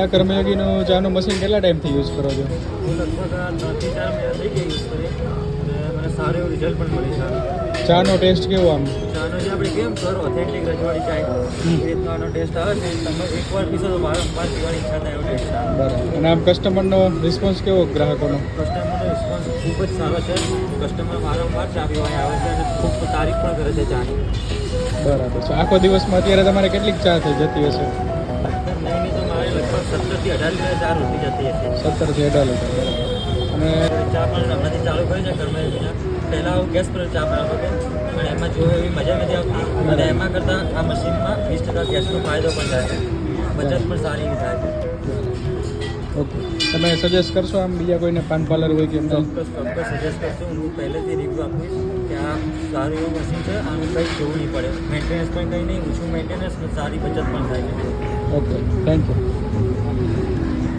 આ કર્મયોગીનો ચાનું મશીન કેટલા ટાઈમથી યુઝ કરો છો? હું લગભગ 3 થી 4 મહિના થઈ ગયા યુઝ કરી અને મને સારું એવું રિઝલ્ટ પણ મળે છે. ચાનો ટેસ્ટ કેવો આમ? ચાનો જે આપણે કેમ કરો ઓથેન્ટિક રજવાડી ચાય એ રીતનો આનો ટેસ્ટ આવે છે. તમે એકવાર પીશો તો વારંવાર પીવાની ઈચ્છા થાય એવો ટેસ્ટ આવે. બરાબર. અને આમ કસ્ટમરનો રિસ્પોન્સ કેવો ગ્રાહકોનો? કસ્ટમરનો રિસ્પોન્સ ખૂબ જ સારો છે. કસ્ટમર વારંવાર ચા પીવા આવે છે અને ખૂબ તારીફ પણ કરે છે ચાની. બરાબર છે. આખો દિવસમાં અત્યારે તમારે કેટલીક ચા થઈ જતી હશે? નહીં તો મારે લગભગ 17 થી 18 લીટર ચા રોટી જતી હશે. 17 થી 18 લીટર. બરાબર. અને ચા પણ હમણાંથી ચાલુ કરી છે કર્મયોગીના. પહેલાં હું ગેસ પર ચા બનાવતો હતો પણ એમાં જો એવી મજા નથી આવતી અને એમાં કરતાં આ મશીનમાં 20% ગેસનો ફાયદો પણ થાય છે. બચત પણ સારી એવી થાય છે. ઓકે, તમે સજેસ્ટ કરશો આમ બીજા કોઈને પાન પાર્લર હોય કે એમ? ચોક્કસ સજેસ્ટ કરશું. હું પહેલેથી રિવ્યૂ આપીશ કે આ સારું એવું મશીન છે. આનું કંઈ જોવું નહીં પડે. મેન્ટેનન્સ પણ કંઈ નહીં, ઓછું મેન્ટેનન્સ, સારી બચત પણ થાય છે. Okay, thank you.